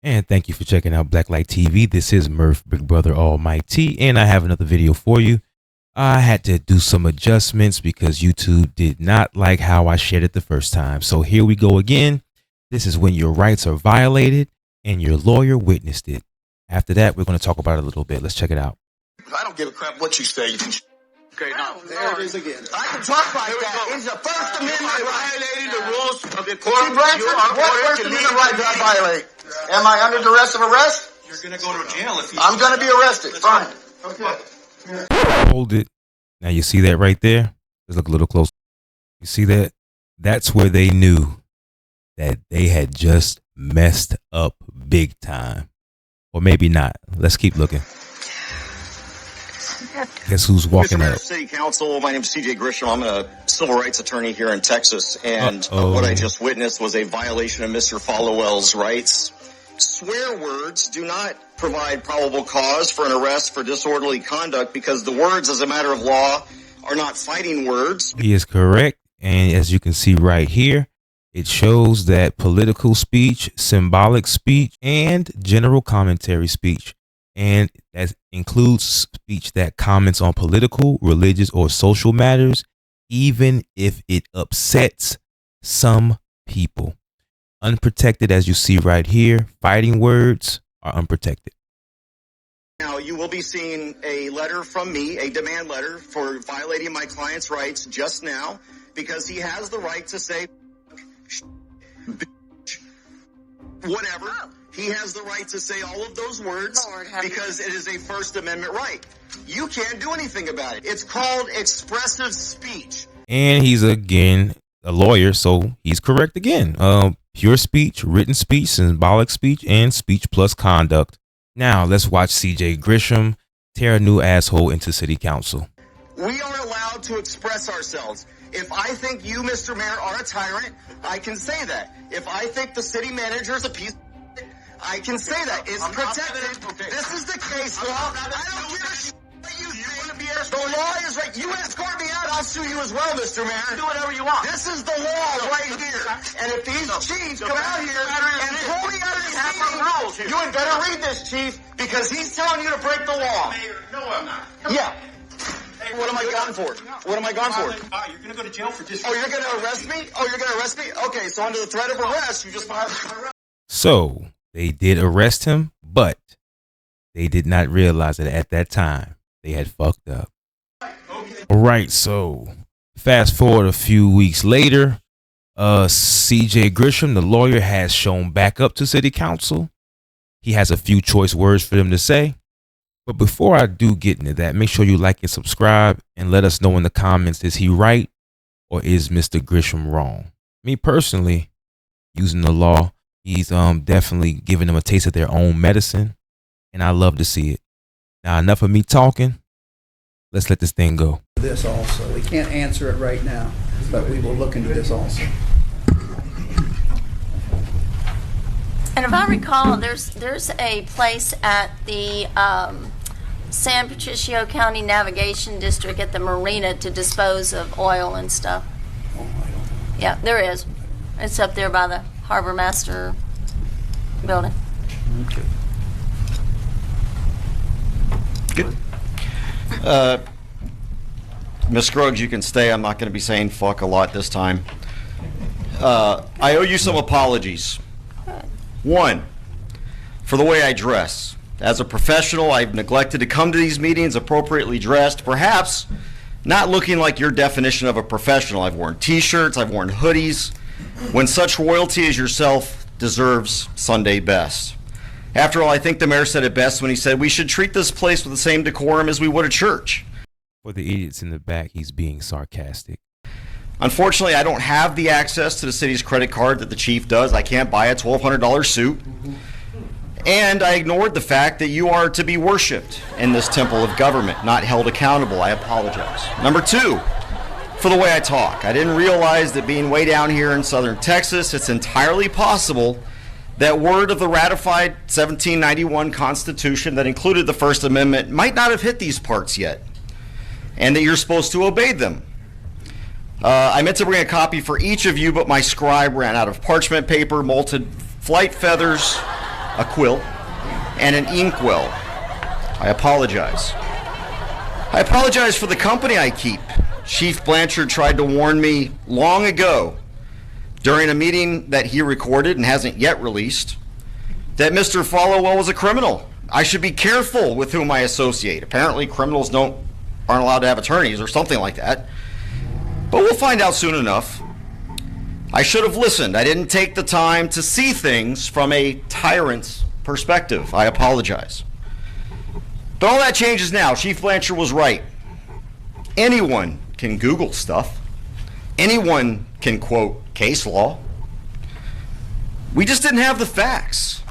And thank you for checking out Blacklight TV. This is Murph, Big Brother Almighty, and I have another video for you. I had to do some adjustments because YouTube did not like how I shared it the first time. So here we go again. This is when your rights are violated and your lawyer witnessed it. After that, we're going to talk about it a little bit. Let's check it out. I don't give a crap what you say. You can. Okay, now there it is again. I can talk like that. It's a First Amendment right. Violating the rules of the court. See, Branson, what First Amendment right did I violate? Am I under duress of arrest? You're going to go to jail if you. I'm going to be arrested. Fine. Okay. Hold it. Now you see that right there? Let's look a little closer. You see that? That's where they knew that they had just messed up big time. Or maybe not. Let's keep looking. Guess who's walking Mr. up? City Council, my name is CJ Grisham. I'm a civil rights attorney here in Texas, and what I just witnessed was a violation of Mr. Followell's rights. Swear words do not provide probable cause for an arrest for disorderly conduct because the words, as a matter of law, are not fighting words. He is correct. And as you can see right here, it shows that political speech, symbolic speech, and general commentary speech. And that includes speech that comments on political, religious, or social matters, even if it upsets some people. Unprotected, as you see right here, fighting words are unprotected. Now, you will be seeing a letter from me, a demand letter for violating my client's rights just now, because he has the right to say whatever. He has the right to say all of those words because it is a First Amendment right. You can't do anything about it. It's called expressive speech. And he's, again, a lawyer, so he's correct again. Pure speech, written speech, symbolic speech, and speech plus conduct. Now, let's watch CJ Grisham tear a new asshole into city council. We are allowed to express ourselves. If I think you, Mr. Mayor, are a tyrant, I can say that. If I think the city manager is a piece of I can say that. It's protected. This is the case law. I don't give a shit what you think. The law is right. You escort me out, I'll sue you as well, Mr. Mayor. Do whatever you want. This is the law right here. And if these chiefs come out here and pull me out of this meeting, you had better read this, chief, because he's telling you to break the law. No, I'm not. Yeah. What am I gone for? What am I gone for? You're going to go to jail for this. Oh, you're going to arrest me? Oh, you're going to arrest me? Okay, so under the threat of arrest, you just filed an arrest. So they did arrest him, but they did not realize that at that time they had fucked up. All right, so fast forward a few weeks later, CJ Grisham, the lawyer, has shown back up to city council. He has a few choice words for them to say. But before I do get into that, make sure you like and subscribe and let us know in the comments, is he right or is Mr. Grisham wrong? Me personally, using the law, he's definitely giving them a taste of their own medicine, and I love to see it. Now, enough of me talking. Let's let this thing go. This also. We can't answer it right now, but we will look into this also. And if I recall, there's a place at the San Patricio County Navigation District at the marina to dispose of oil and stuff. Oh, I don't know. Yeah, there is. It's up there by the Harbor Master building. Okay. Good. Ms. Scruggs, you can stay. I'm not going to be saying fuck a lot this time. I owe you some apologies. One, for the way I dress. As a professional, I've neglected to come to these meetings appropriately dressed, perhaps not looking like your definition of a professional. I've worn t-shirts, I've worn hoodies, when such royalty as yourself deserves Sunday best. After all, I think the mayor said it best when he said we should treat this place with the same decorum as we would a church. For the idiots in the back, he's being sarcastic. Unfortunately, I don't have the access to the city's credit card that the chief does. I can't buy a $1,200 suit. And I ignored the fact that you are to be worshipped in this temple of government, not held accountable. I apologize. Number two, for the way I talk. I didn't realize that being way down here in southern Texas, it's entirely possible that word of the ratified 1791 Constitution that included the First Amendment might not have hit these parts yet, and that you're supposed to obey them. I meant to bring a copy for each of you, but my scribe ran out of parchment paper, molted flight feathers, a quill, and an inkwell. I apologize. I apologize for the company I keep. Chief Blanchard tried to warn me long ago during a meeting that he recorded and hasn't yet released that Mr. Followwell was a criminal. I should be careful with whom I associate. Apparently criminals aren't allowed to have attorneys or something like that. But we'll find out soon enough. I should have listened. I didn't take the time to see things from a tyrant's perspective. I apologize. But all that changes now. Chief Blanchard was right. Anyone can Google stuff. Anyone can quote case law. We just didn't have the facts.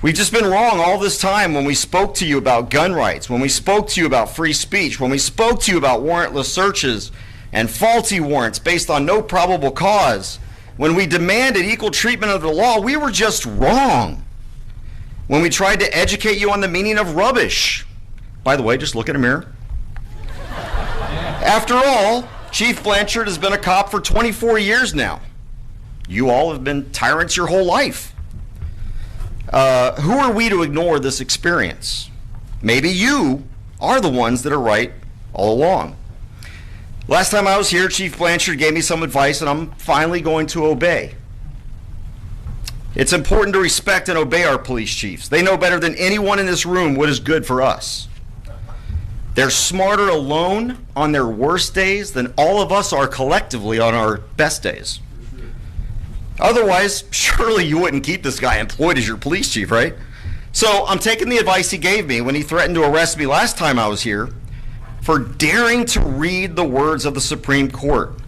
We've just been wrong all this time when we spoke to you about gun rights, when we spoke to you about free speech, when we spoke to you about warrantless searches and faulty warrants based on no probable cause. When we demanded equal treatment of the law, we were just wrong. When we tried to educate you on the meaning of rubbish. By the way, just look in a mirror. After all, Chief Blanchard has been a cop for 24 years now. You all have been tyrants your whole life. Who are we to ignore this experience? Maybe you are the ones that are right all along. Last time I was here, Chief Blanchard gave me some advice, and I'm finally going to obey. It's important to respect and obey our police chiefs. They know better than anyone in this room what is good for us. They're smarter alone on their worst days than all of us are collectively on our best days. Otherwise, surely you wouldn't keep this guy employed as your police chief, right? So I'm taking the advice he gave me when he threatened to arrest me last time I was here for daring to read the words of the Supreme Court.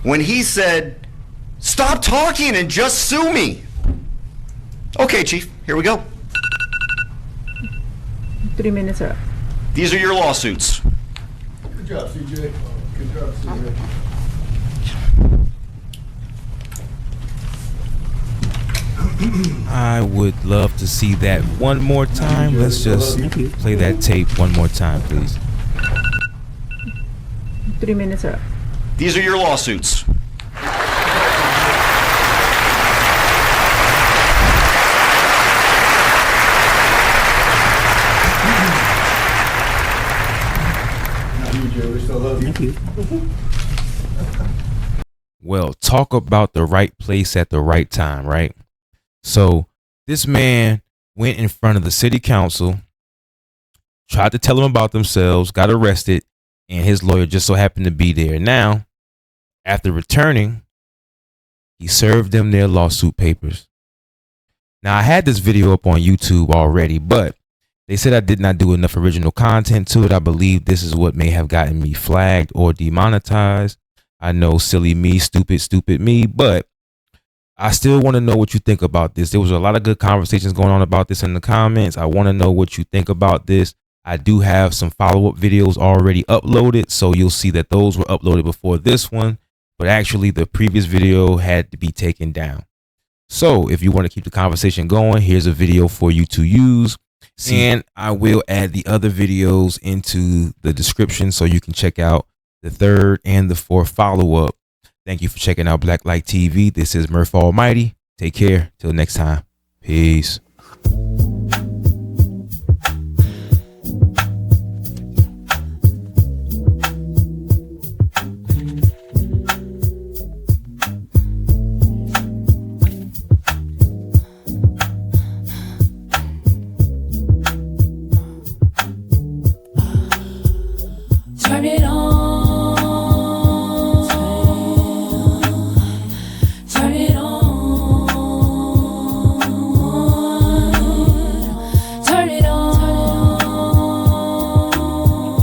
When he said, "Stop talking and just sue me." Okay, Chief, here we go. 3 minutes are up. These are your lawsuits. Good job, CJ. Good job, CJ. I would love to see that one more time. Let's just play that tape one more time, please. 3 minutes are up. These are your lawsuits. We still love you. Well, talk about the right place at the right time, right? So this man went in front of the city council, tried to tell them about themselves, got arrested, and his lawyer just so happened to be there. Now, after returning, he served them their lawsuit papers. Now, I had this video up on YouTube already, but they said I did not do enough original content to it. I believe this is what may have gotten me flagged or demonetized. I know, silly me, stupid me, but I still want to know what you think about this. There was a lot of good conversations going on about this in the comments. I want to know what you think about this. I do have some follow-up videos already uploaded, so you'll see that those were uploaded before this one, but actually the previous video had to be taken down. So if you want to keep the conversation going, here's a video for you to use. And I will add the other videos into the description so you can check out the third and the fourth follow-up. Thank you for checking out Black Light TV. This is Murph Almighty. Take care. Till next time. Peace.